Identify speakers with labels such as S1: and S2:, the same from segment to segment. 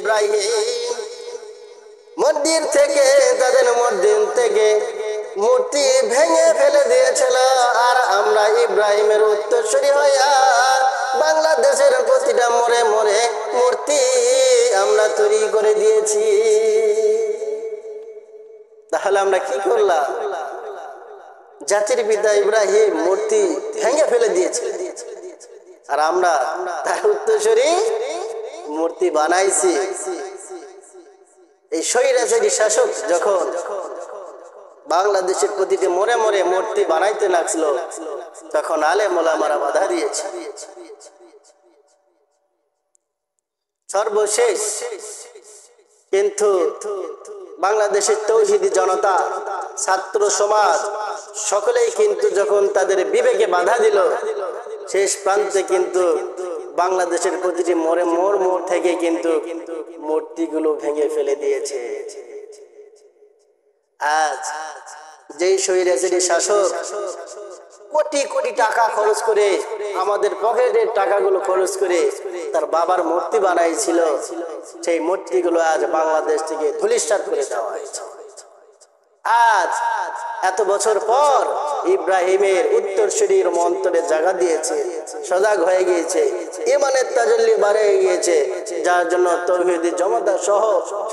S1: ইব্রাহিম মন্দির থেকে তাদের মন্দির থেকে মূর্তি ভেঙে ফেলে দিয়েছিল। আর আমরা ইব্রাহিমের উত্তরসূরি হইয়া বাংলাদেশের প্রতিটা মোড়ে মোড়ে মূর্তি আমরা তৈরি করে দিয়েছি। তাহলে আমরা কি করলাম? জাতির পিতা ইব্রাহিম মূর্তি ভেঙে ফেলে দিয়েছে, আর আমরা তার উত্তরসূরি মূর্তি বানাইছি। এই স্বৈরাচারী শাসক যখন বাংলাদেশের প্রতিটি মোড়ে মোড়ে মূর্তি বানাইতে লাগছিল, তখন আলেম ওলামারা বাধা দিয়েছে। সর্বশেষ কিন্তু বাংলাদেশের তৌহিদি জনতা, ছাত্র সমাজ সকলেই কিন্তু যখন তাদের বিবেকে বাধা দিল, শেষ প্রান্তে কিন্তু বাংলাদেশের প্রতিটি মোড়ে মোড় মোড় থেকে কিন্তু মূর্তিগুলো ভেঙে ফেলে দিয়েছে। আজ যেই স্বৈরাচারী শাসক কোটি কোটি টাকা খরচ করে, আমাদের পকেটের টাকাগুলো খরচ করে তার বাবার মূর্তি বানাইছিল, সেই মূর্তিগুলো আজ বাংলাদেশ থেকে ধূলিসাৎ করে দেওয়া হয়েছে। আজ এত বছর পর ইব্রাহিমের উত্তরসূরির অন্তরে জায়গা দিয়েছে, সজাগ হয়ে গিয়েছে, ঈমানের তাজাল্লি বাড়ে গিয়েছে, যার জন্য তৌহিদি জনতা সহ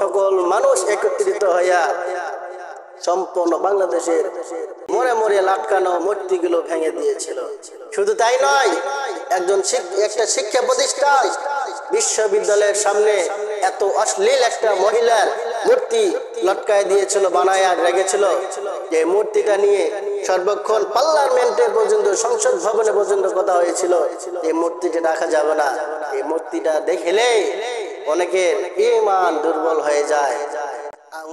S1: সকল মানুষ একত্রিত হইয়া সম্পূর্ণ বাংলাদেশের মোড়ে মোড়ে লাটকানো মূর্তিগুলো ভেঙে দিয়েছিল। শুধু তাই নয়, একটা শিক্ষা প্রতিষ্ঠান বিশ্ববিদ্যালয়ের সামনে এত অশ্লীল একটা মহিলার মূর্তি লটকায় দিয়েছিল, বানায় আর রেখেছিল, যে মূর্তিটা নিয়ে সর্বক্ষণ পার্লামেন্টে পর্যন্ত, সংসদ ভবনে পর্যন্ত কথা হয়েছিল, এই মূর্তিটা রাখা যাবে না। এই মূর্তিটা দেখলে অনেকের ঈমান দুর্বল হয়ে যায়।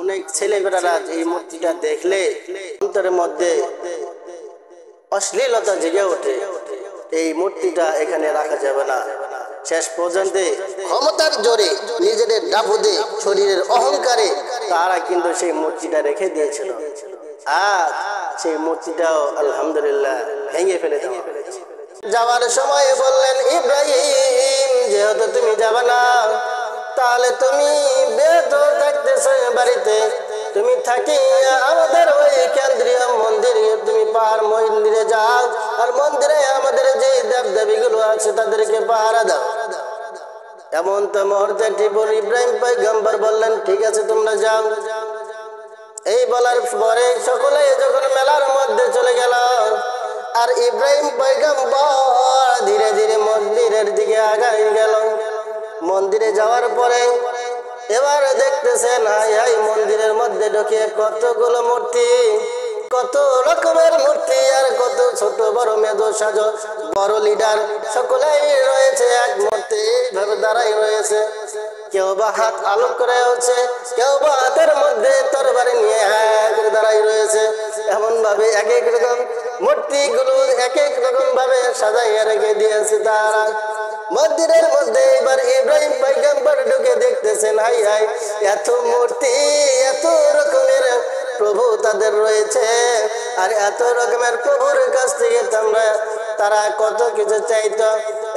S1: অনেক ছেলেমেয়েরা এই মূর্তিটা দেখলে অন্তরের মধ্যে অশ্লীলতা জেগে ওঠে, এই মূর্তিটা এখানে রাখা যাবে না। শেষ পর্যন্ত ক্ষমতার জোরে, নিজেদের দাপটে, শরীরের অহংকারে তারা কিন্তু সেই মূর্তিটা রেখে দিয়েছিল। আর সেই মূর্তিটাও আলহামদুলিল্লাহ ভেঙে ফেলে দেওয়া হয়েছে। যাওয়ার সময় বললেন, ইব্রাহিম যেহেতু তুমি যাবে না, তাহলে তুমি বেদ থাকতেছো বাড়িতে, তুমি থাকি আমাদের ওই কেন্দ্রীয় মন্দিরে, তুমি পাহাড় মন্দিরে যাও, আর মন্দিরে আমাদের যে দেবদেবীগুলো আছে তাদেরকে পাহারা দাও। এমন তো মুহূর্তে টিপুর ইব্রাহিম পয়গম্বর বললেন, ঠিক আছে তোমরা যাও। এই বলার পরে সকলে যখন মেলার মধ্যে চলে গেল, আর ইব্রাহিম পয়গম্বর ধীরে ধীরে মন্দিরের দিকে আগাই গেল। মন্দিরে যাওয়ার পরে এবার দেখতেছেন, হাই হাই, মন্দিরের মধ্যে ঢুকে কতগুলো মূর্তি, কত রকমের মূর্তি, আর কত ছোট বড় মেধ সাজ বড় লিডার সকলেই রয়েছে এক মূর্তি ভাবে দাঁড়াই রয়েছে। কেউ বা হাত আলোক করে আছে, কেউ বা হাতের মধ্যে তরবারি নিয়ে দাঁড়াই রয়েছে। এমন ভাবে এক এক রকম মূর্তিগুলো এক এক রকম ভাবে সাজাইয়া রেখে দিয়েছে তারা মন্দিরের মধ্যে। এবার ইব্রাহিম পয়গম্বর ঢুকে দেখতেছেন, হাই হাই, এত মূর্তি, এত রকমের প্রভু তাদের রয়েছে, আর এত রকমের প্রভুর কাছ থেকে তারা কত কিছু চাইতো।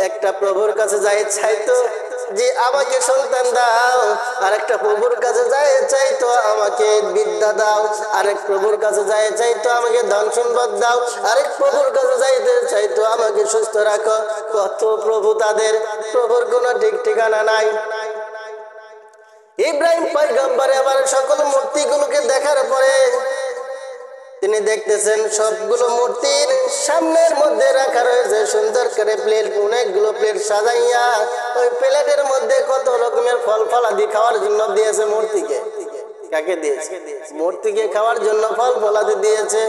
S1: একটা প্রভুর কাছে যাই চাইতো যে আমাকে সন্তান দাও, আরেকটা প্রভুর কাছে যায় চাইতো আমাকে বিদ্যা দাও, আরেক প্রভুর কাছে যায় চাইতো আমাকে ধন সম্পদ দাও, আরেক প্রভুর কাছে যাইতে চাইতো আমাকে সুস্থ রাখো। কত প্রভু তাদের, প্রভুর কোনো ঠিক ঠিকানা নাই। ইব্রাহিম পয়গম্বর এবার সকল মূর্তিগুলোকে দেখার পরে তিনি দেখতেছেন সবগুলো মূর্তির সামনের মধ্যে রাখা রয়েছে সুন্দর করে প্লেট, অনেকগুলো প্লেট সাজাইয়া ওই প্লেটের মধ্যে কত রকমের ফল ফলাদি খাওয়ার জন্য দিয়েছে মূর্তিকে। কাকে দিয়েছে? মূর্তিকে খাওয়ার জন্য ফল ফলাদি দিয়েছে,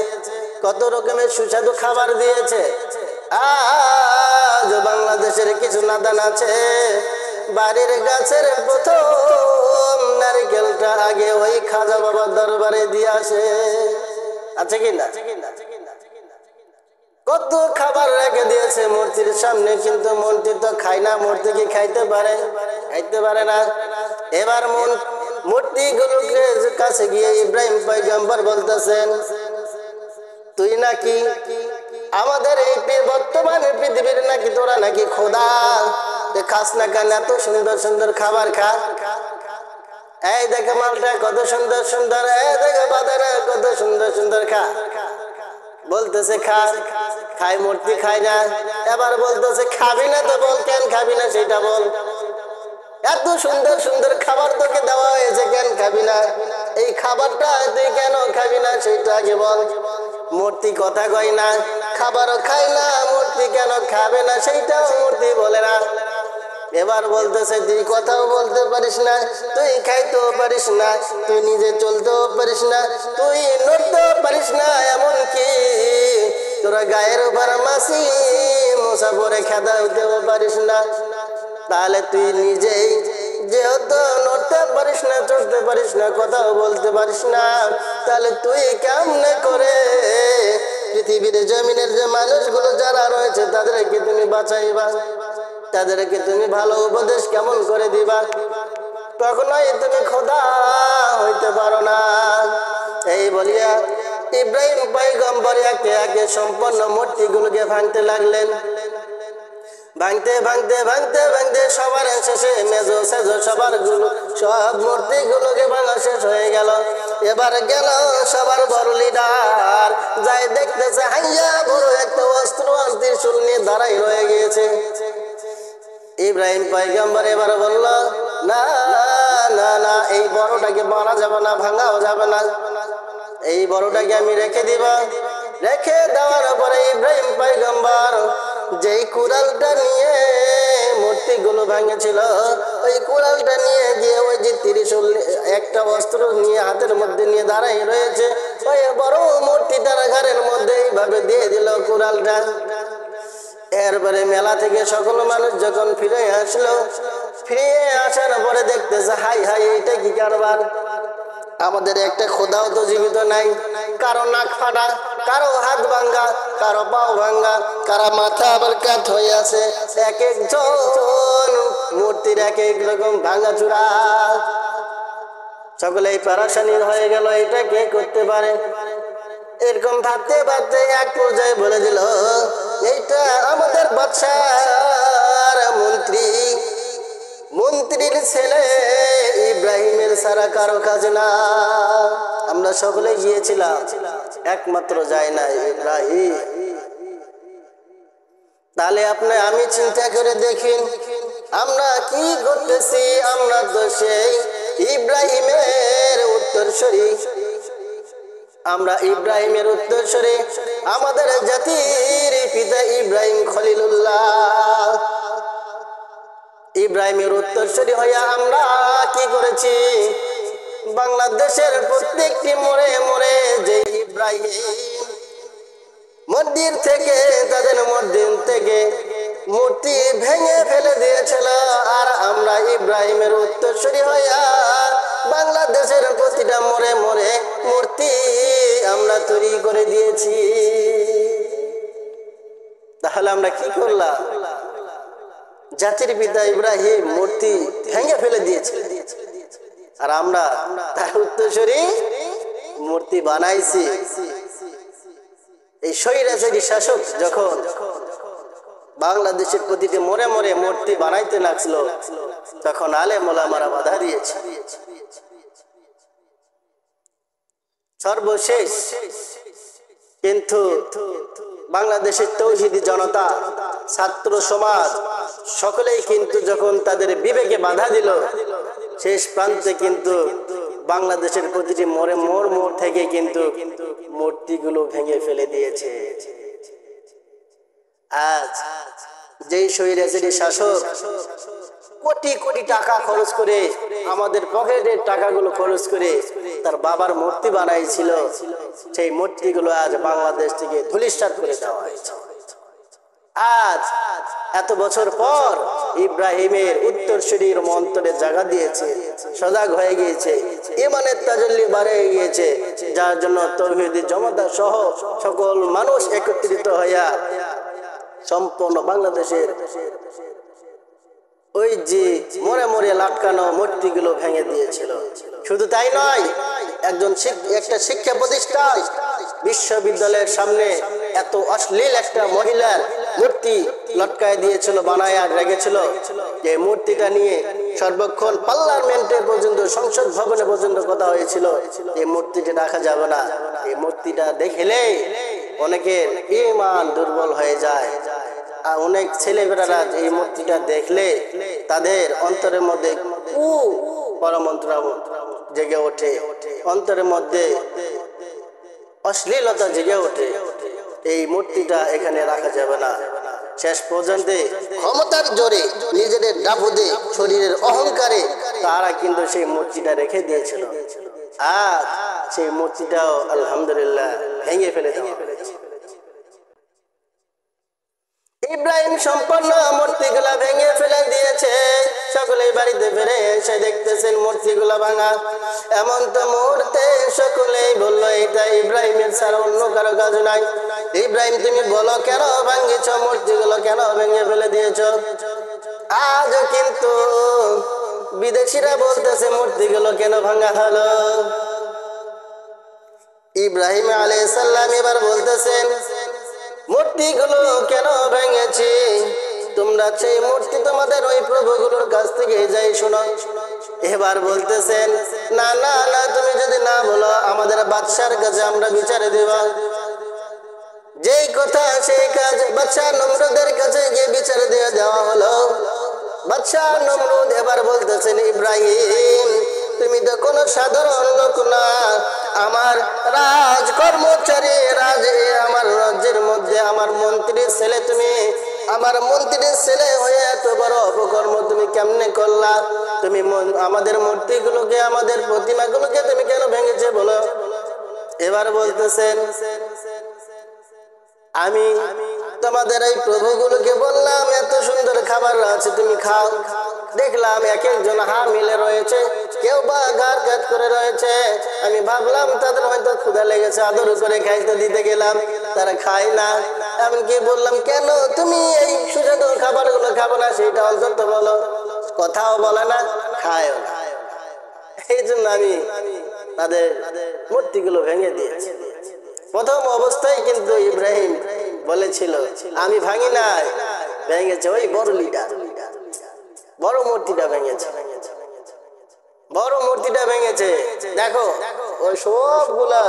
S1: কত রকমের সুস্বাদু খাবার দিয়েছে। আজ বাংলাদেশের কিছু নাদান আছে, বাড়ির গাছের প্রথম নারকেলটা আগে ওই খাজা বাবার দরবারে দিয়ে আসে, আছে কি না? কত খাবার রেখে দিয়েছে মূর্তির সামনে, কিন্তু মূর্তি তো খায় না। মূর্তি কি খাইতে পারে? খাইতে পারে না। এবার মূর্তিগুলোকে কাছে গিয়ে ইব্রাহিম পয়গম্বর বলতেছেন, তুই নাকি আমাদের এই বর্তমানে পৃথিবীর নাকি তোরা নাকি খোদা, খাস না কেন এত সুন্দর সুন্দর খাবার খা? এই দেখো মালটা কত সুন্দর সুন্দর, এই দেখো বাদানা কত সুন্দর সুন্দর, খা। বলতেছে খা, খাই, মূর্তি খাই না। এবার বলতেছে খাবি না তো বল, কেন খাবি না সেটা বল। এত সুন্দর সুন্দর খাবার তোকে দেওয়া হয়েছে, কেন খাবি না? এই খাবারটা তুই কেন খাবি না সেটা আগে বল। মূর্তি কথা কয় না, খাবারও খায় না, মূর্তি কেন খাবে না সেইটাও মূর্তি বলে না। এবার বলতেছে তুই কথাও বলতে পারিস না, তুই খাইতেও পারিস না, তুই নিজে চলতেও পারিস না, তুই নড়তেও পারিস না, এমন কি তোরা গায়ের উপর মাসি মশা পরে খেদা হইতেও পারিস না। তাহলে তুই নিজেই যেহেতু নড়তে পারিস না, চড়তে পারিস না, কথাও বলতে পারিস না, তাহলে তুই কেমনে করে পৃথিবীর জমিনের যে মানুষগুলো যারা রয়েছে তাদেরকে তুমি বাঁচাইবা, তাদেরকে তুমি ভালো উপদেশ কেমন করে দিবা? কখনোই তুমি খোদা হইতে পারো না। এই বলিয়া ইব্রাহিম পয়গম্বর একে একে সম্পন্ন মূর্তিগুলোকে ভাঙতে লাগলেন। ভাঙতে ভাঙতে ভাঙতে ভাঙতে সবার শেষে মেজো সেজো সবার গুলো সব মূর্তিগুলোকে ভাঙা শেষ হয়ে গেল। এবার গেল সবার বড় লিডার, যাই দেখতেছে হাইয়া বড় একটা অস্ত্র ত্রিশূল নিয়ে দাঁড়াই রয়ে গিয়েছে। ইব্রাহিম পয়গম্বর এবার বলল, না না না, এই বড়টাকে মারা যাবে না, ভাঙাও যাবে না, এই বড়টাকে আমি রেখে দিব। রেখে দেওয়ার পরে ইব্রাহিম পয়গম্বর যেই কুড়ালটা নিয়ে মূর্তিগুলো ভাঙেছিল, ওই কুড়ালটা নিয়ে গিয়ে ওই যে ত্রিশূল একটা অস্ত্র নিয়ে হাতের মধ্যে নিয়ে দাঁড়াই রয়েছে, ওই বড় মূর্তিটার ঘরের মধ্যে এইভাবে দিয়ে দিল কুড়ালটা। এরপরে মেলা থেকে সকল মানুষ যখন ফিরে আসলো, ফিরে আসার পরে দেখতেছে হাই হাই এটা কি কারবার, আমাদের একটা খোদাও তো জীবিত নাই, কারো নাক ফাটা, কারো হাত ভাঙ্গা, কারো পাও ভাঙ্গা, কারো মাথা আবার কাত হয়ে আছে, এক একজন মূর্তির এক এক রকম ভাঙ্গা চূড়া। সকলেই পারাশানি হয়ে গেল, এটা কে করতে পারে? এরকম ভাবতে ভাবতে এক পর্যায়ে বলে দিল, এইটা আমাদের বাদশার মন্ত্রী, মন্ত্রীর ছেলে ইব্রাহিমের সারা কারো কাজ না। আমরা সকলে গিয়েছিলাম, একমাত্র যায় না ইব্রাহিম। তাহলে আপনি আমি চিন্তা করে দেখেন আমরা কি করতেছি। আমরা তো সেই ইব্রাহিমের উত্তরসূরি, আমরা ইব্রাহিমের উত্তরসূরি, আমাদের জাতির পিতা ইব্রাহিম খলিলুল্লাহ, ইব্রাহিমের উত্তরসূরি হইয়া আমরা কি করেছি? বাংলাদেশের প্রত্যেকটি মোড়ে মোড়ে যে ইব্রাহিম মন্দির থেকে, তাদের মন্দির থেকে মূর্তি ভেঙে ফেলে দিয়েছিল, আর আমরা ইব্রাহিমের উত্তরসূরি হইয়া বাংলাদেশের প্রতিটা মোড়ে মোড়ে মূর্তি আমরা তৈরি করে দিয়েছি। তাহলে আমরা কি করলাম? জাতির পিতা ইব্রাহিম মূর্তি ভেঙে ফেলে দিয়েছে, আর আমরা তার উত্তরসূরি মূর্তি বানাইছি। এই স্বৈরাচারী শাসক যখন বাংলাদেশের প্রতিটি মোড়ে মোড়ে মূর্তি বানাইতে লাগছিল, তখন আলেম ওলামারা বাধা দিয়েছে। সর্বশেষ কিন্তু বাংলাদেশের তৌহিদি জনতা, ছাত্র সমাজ সকলেই কিন্তু যখন তাদের বিবেকে বাধা দিল, শেষ প্রান্তে কিন্তু বাংলাদেশের প্রতিটি মোড়ে মোড় মোড় থেকে কিন্তু মূর্তিগুলো ভেঙে ফেলে দিয়েছে। আজ যেই স্বৈরাচারী শাসক কোটি কোটি টাকা খরচ করে, আমাদের পকেটের টাকাগুলো খরচ করে তার বাবার মূর্তি বানাইছিল, সেই মূর্তিগুলো আজ বাংলাদেশ থেকে ধূলিসাৎ করে দেওয়া হয়েছে। আজ এত বছর পর ইব্রাহিমের উত্তরসূরির মন্তরে জায়গা দিয়েছে, সজাগ হয়ে গিয়েছে, ইমানের তাজাল্লি বাড়ে গিয়েছে, যার জন্য তৌহিদি জমাদার সহ সকল মানুষ একত্রিত হইয়া সম্পূর্ণ বাংলাদেশের ওই যে মোড়ে মোড়ে লাটকানো মূর্তিগুলো ভেঙে দিয়েছিল। শুধু তাই নয়, একটা শিক্ষা প্রতিষ্ঠান বিশ্ববিদ্যালয়ের সামনে এত অশ্লীল একটা মহিলার মূর্তি লটকায় দিয়েছিল, বানায় আর রেখেছিল। যে মূর্তিটা নিয়ে সর্বক্ষণ পার্লামেন্টে পর্যন্ত, সংসদ ভবনে পর্যন্ত কথা হয়েছিল এই মূর্তিটা রাখা যাবে না। এই মূর্তিটা দেখলে অনেকের ঈমান দুর্বল হয়ে যায়। আর অনেক ছেলেমেয়েরা এই মূর্তিটা দেখলে তাদের অন্তরের মধ্যে পরমন্ত্র জেগে ওঠে, অন্তরের মধ্যে অশ্লীলতা জেগে ওঠে। এই মূর্তিটা এখানে রাখা যাবে না। শেষ পর্যন্ত ক্ষমতার জোরে, নিজেদের দাপটে, শরীরের অহংকারে তারা কিন্তু সেই মূর্তিটা রেখে দিয়েছিল। আর সেই মূর্তিটাও আলহামদুলিল্লাহ ভেঙে ফেলে দেওয়া হয়েছে। ইব্রাহিম সম্পন্ন মূর্তিগুলা ভেঙে ফেলে দিয়েছে। সকলে বাড়িতে ফিরে এসে দেখতেছেন মূর্তিগুলা ভাঙা। এমন তো মুহূর্তে সকলেই বললো এটা ইব্রাহিমের ছাড়া অন্য কারো কাজ নাই। ইব্রাহিম তুমি বলো কেন ভাঙিছ, মূর্তিগুলো কেন ভেঙে ফেলে দিয়েছ? আজ কিন্তু বিদেশিরা বলতেছে মূর্তিগুলো কেন ভাঙা হলো। ইব্রাহিম আলাইহিস সালাম এবার বলতেছেন মূর্তিগুলো কেন ভেঙেছি? তোমরা সেই মূর্তি তোমাদের ওই প্রভুগুলোর কাছ থেকে যাই শোনো। এবার বলতেছেন না না না, তুমি যদি না বলো আমাদের বাদশার কাছে আমরা বিচারে দেব। যেই কথা সেই কাজ। বাদশা নমরুদের কাছে গিয়ে বিচার দিয়ে দেওয়া হলো। বাদশা নমরুদ এবার বলতেছেন ইব্রাহিম তুমি তো কোনো সাধারণ লোক না, আমার রাজ কর্মচারী, আমার রাজ্যের মধ্যে আমার মন্ত্রীর ছেলে। তুমি আমার মন্ত্রীর ছেলে হয়ে এত বড় অপকর্ম তুমি কেমনে করলা? তুমি আমাদের মূর্তিগুলোকে, আমাদের প্রতিমাগুলোকে তুমি কেন ভেঙেছে বলো? এবার বলতেছেন আমি তোমাদের এই প্রভুগুলোকে বললাম এত সুন্দর খাবার আছে তুমি খাও। দেখলাম এক একজন হা মিলে রয়েছে, কেউ বা গার কাট করে রয়েছে। আমি ভাবলাম তাদের হয়তো ক্ষুধা লেগেছে, আদর করে খাইতে দিতে গেলাম, তারা খায় না। এমনকি বললাম কেন তুমি এই সুস্বাদু খাবারগুলো খাবো না, সেইটা অন্তত বলো। কথাও বলে না, খায়ও না। এই জন্য আমি তাদের মূর্তিগুলো ভেঙে দিয়েছি। প্রথম অবস্থায় কিন্তু ইব্রাহিম বলেছিল আমি ভাঙি নাই, ভেঙেছে ওই বড় লিডার, বড় মূর্তিটা ভেঙেছে, বড় মূর্তিটা ভেঙেছে। দেখো ওই সবগুলা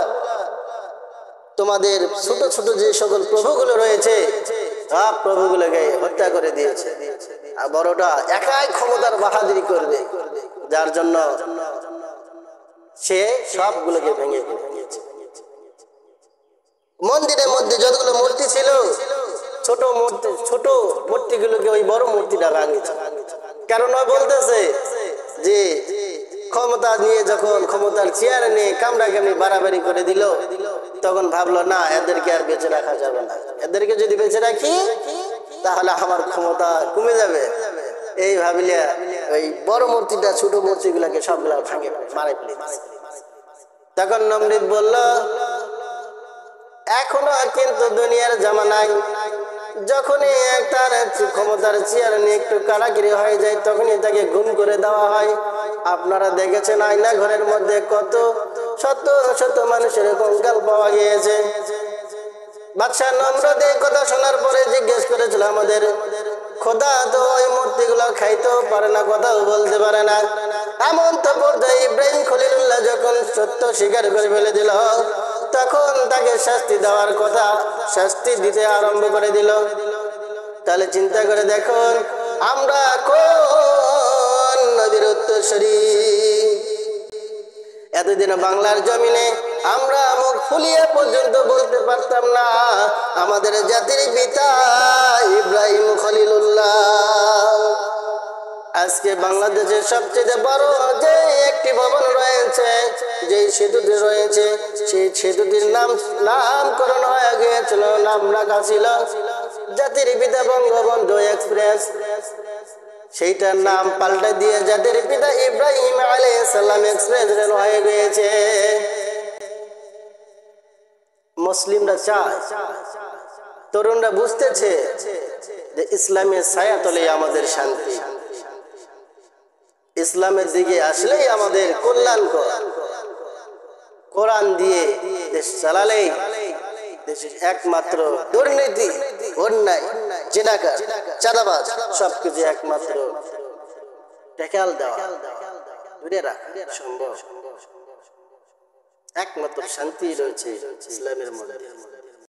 S1: তোমাদের ছোট ছোট যে সকল প্রভুগুলো রয়েছে সব প্রভুগুলোকে হত্যা করে দিয়েছে। আর বড়টা একাই ক্ষমতার বাহাদুরি করবে, যার জন্য সে সবগুলোকে ভেঙে দিয়েছে। মন্দিরের মধ্যে যতগুলো মূর্তি ছিল ছোট মূর্তিগুলোকে ওই বড় মূর্তিটা ভাঙিয়েছে। কারণ বলতেছে যে ক্ষমতা নিয়ে যখন ক্ষমতার চেয়ার নিয়ে কামড়াকামড়ি বাড়াবাড়ি করে দিল, তখন ভাবলো না এদেরকে আর বেঁচে রাখা যাবে না, এদেরকে যদি বেঁচে রাখি তাহলে আমার ক্ষমতা কমে যাবে। এই ভাবিলে ওই বড় মূর্তিটা ছোট মূর্তিগুলাকে সবগুলা ভাঙে মারে ফেলে। তখন নমরুদ বলল এখনো কিন্তু দুনিয়ার জামানায় যখনই তার ক্ষমতার চেয়ার নিয়ে একটু কারাগিরি হয়ে যায় তখনই তাকে গুম করে দেওয়া হয়। আপনারা দেখেছেন আয়না ঘরের মধ্যে কত শত শত মানুষের কঙ্কাল পাওয়া গিয়েছে। বাদশা নমরুদ এই কথা শোনার পরে জিজ্ঞেস করেছিল আমাদের খোদা তো ওই মূর্তিগুলো খাইতেও পারে না, কথাও বলতে পারে না। এমন তো পর্যায়ে ইব্রাহিম খলিলুল্লাহ যখন সত্য স্বীকার করে ফেলে দিল, তখন তাকে শাস্তি দেওয়ার কথা, শাস্তি দিতে আরম্ভ করে দিল। তাহলে চিন্তা করে দেখুন আমরা কোন নবীর উত্তরসূরি। এতদিন বাংলার জমিনে আমরা মুখ ফুলিয়ে পর্যন্ত বলতে পারতাম না আমাদের জাতির পিতা ইব্রাহিম খলিলুল্লাহ। আজকে বাংলাদেশের সবচেয়ে বড় যে একটি ভবন রয়েছে, যে সেতুটি রয়েছে, সেই সেতুটির নামকরণ হয়ে গিয়েছিল, নাম রাখা ছিল জাতির পিতা বঙ্গবন্ধু এক্সপ্রেস। সেইটার নাম পাল্টে দিয়ে জাতির পিতা ইব্রাহিম আলাইহিস সালাম এক্সপ্রেস রেল হয়ে গিয়েছে। মুসলিমরা চায়, তরুণরা বুঝতেছে যে ইসলামের ছায়াতলে আমাদের শান্তি, ইসলামের দিকে আসলেই আমাদের কল্যাণকর। কোরআন দিয়ে দেশ চালালেই দেশের একমাত্র দুর্নীতি, অন্যায় জিনাকার, চাঁদাবাজ সবকিছু একমাত্র টেকাল দেওয়া, দূরে রাখা সম্ভব। একমাত্র শান্তি রয়েছে ইসলামের মধ্যে।